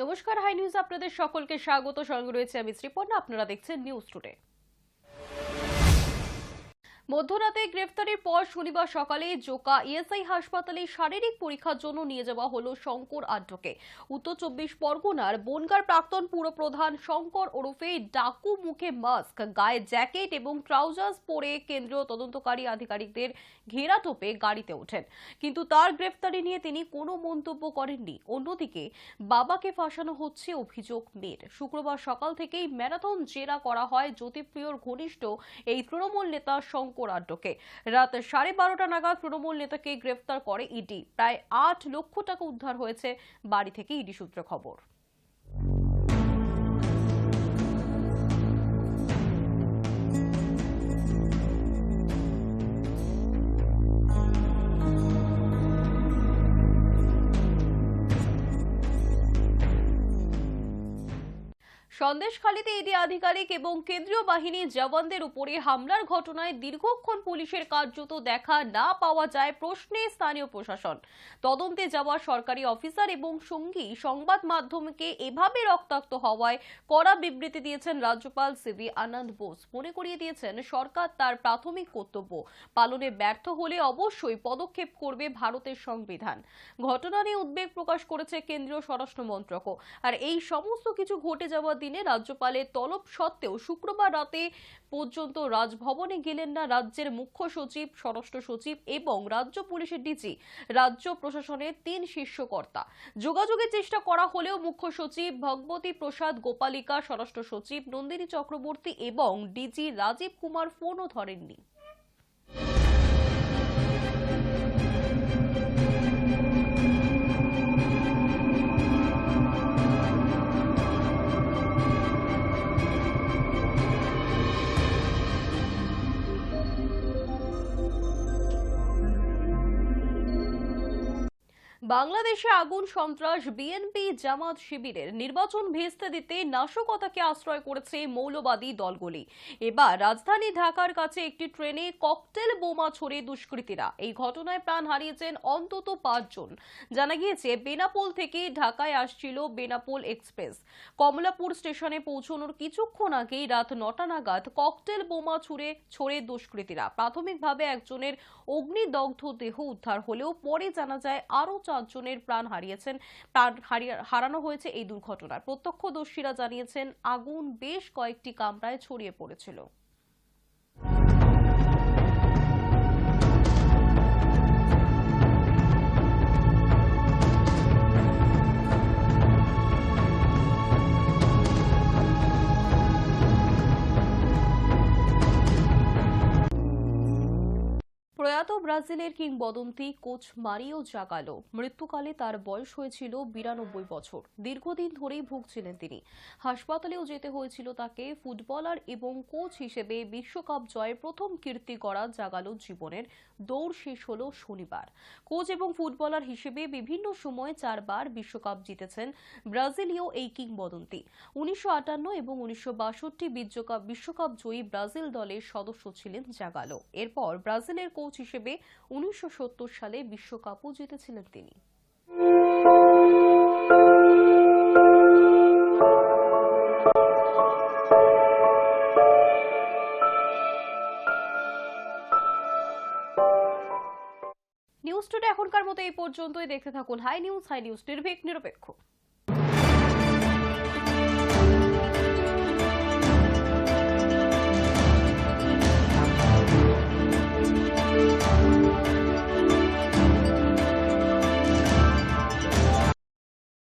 নমস্কার, high news আপনাদের সকলকে স্বাগত। সঙ্গে রয়েছে আমি শ্রীপর্ণা। আপনারা দেখছেন নিউজ টুডে। মধ্যরাতে গ্রেফতারের পর শনিবার সকালে জোকা ইএসআই হাসপাতালে শারীরিক পরীক্ষার জন্য নিয়ে যাওয়া হলো শঙ্কর আড্ডকে। উত্তর 24 পরগনার বনগাঁর প্রাক্তন পুরপ্রধান শঙ্কর ওরফে ডাকু মুখে মাস্ক, গায়ে জ্যাকেট এবং ট্রাউজার্স পরে কেন্দ্রীয় তদন্তকারী আধিকারিকদের ঘেরাটোপে গাড়িতে ওঠেন, কিন্তু তার গ্রেফতারি নিয়ে তিনি কোনো মন্তব্য করেননি। অন্যদিকে বাবাকে ফাঁসানো হচ্ছে অভিযোগ মেয়ের। শুক্রবার সকাল থেকেই ম্যারাথন জেরা করা হয় জ্যোতিপ্রিয়র ঘনিষ্ঠ এই তৃণমূল নেতা শঙ্কর আড্ডকে। রাত 12:30 নাগাদ তৃণমূল নেতাকে গ্রেফতার করে ইডি। প্রায় 8 লক্ষ টাকা উদ্ধার হয়েছে বাড়ি থেকে, ইডি সূত্রে খবর। সন্দেশখালীতে ইডি আধিকারিক এবং কেন্দ্রীয় বাহিনীর জওয়ানদের উপরে হামলার ঘটনায় দীর্ঘক্ষণ পুলিশের কার্যত দেখা না পাওয়া যায় প্রশ্নে স্থানীয় প্রশাসন। তদন্তে যাওয়া সরকারি অফিসার এবং সঙ্গী সংবাদ মাধ্যমকে এভাবে রক্তাক্ত হওয়ায় কড়া বিবৃতি দিয়েছেন রাজ্যপাল সিভি আনন্দ বোস। মনে করিয়ে দিয়েছেন সরকার তার প্রাথমিক কর্তব্য পালনে ব্যর্থ হলে অবশ্যই পদক্ষেপ করবে ভারতের সংবিধান। ঘটনা নিয়ে উদ্বেগ প্রকাশ করেছে কেন্দ্রীয় স্বরাষ্ট্র মন্ত্রকও। আর এই সমস্ত কিছু ঘটে যাওয়া দিনে রাজ্যপালের তলব সত্ত্বেও শুক্রবার রাতে পর্যন্ত রাজভবনে গেলেন না রাজ্যের মুখ্য সচিব, স্বরাষ্ট্র সচিব এবং রাজ্য পুলিশের ডিজি। রাজ্য প্রশাসনের 3 শীর্ষ কর্তা যোগাযোগের চেষ্টা করা হলেও মুখ্য সচিব ভগবতী প্রসাদ গোপালিকা, স্বরাষ্ট্র সচিব নন্দিনী চক্রবর্তী এবং ডিজি রাজীব কুমার ফোনও ধরেননি। বাংলাদেশে আগুন সন্ত্রাস, বিএনপি জামাত শিবিরের নির্বাচন ভেস্তে দিতে নাশকতাকে আশ্রয় করেছে মৌলবাদী দলগুলি। এবার রাজধানী ঢাকার কাছে একটি ট্রেনে ককটেল বোমা ছড়ে দুষ্কৃতীরা। এই ঘটনায় প্রাণ হারিয়েছেন অন্তত 5 জন। জানা গিয়েছে বেনাপোল থেকে ঢাকায় আসছিল বেনাপোল এক্সপ্রেস। কমলাপুর স্টেশনে পৌঁছানোর কিছুক্ষণ আগেই রাত 9টা নাগাদ ককটেল বোমা ছড়ে দুষ্কৃতীরা। প্রাথমিকভাবে একজনের অগ্নিদগ্ধ দেহ উদ্ধার হলেও পরে জানা যায় আরো 4 জনের প্রাণ হারানো হয়েছে এই দুর্ঘটনায়। প্রত্যক্ষদর্শীরা জানিয়েছেন আগুন বেশ কয়েকটি কামরায় ছড়িয়ে পড়েছিল। প্রয়াত ব্রাজিলের কিংবদন্তি কোচ মারিও জাগালো মৃত্যুকালে তার বয়স হয়েছিল 92 বছর। দীর্ঘদিন ধরেই ভুগছিলেন তিনি। হাসপাতালেও যেতে হয়েছিল তাকে। ফুটবলার এবং কোচ হিসেবে বিশ্বকাপ জয়ের প্রথম কীর্তি গড়া জাগালোর জীবনের দৌড় শেষ হল শনিবার। কোচ এবং ফুটবলার হিসেবে বিভিন্ন সময় 4 বার বিশ্বকাপ জিতেছেন ব্রাজিলীয় এই কিংবদন্তি। 1958 এবং 1962 বিশ্বকাপ জয়ী ব্রাজিল দলের সদস্য ছিলেন জাগালো। এরপর ব্রাজিলের কোচ হিসেবে 1970 সালে বিশ্বকাপও জিতেছিলেন তিনি। নিউজ টুডে এখনকার মতো এই পর্যন্তই। দেখতে থাকুন হাই নিউজ নির্ভীক নিরপেক্ষ।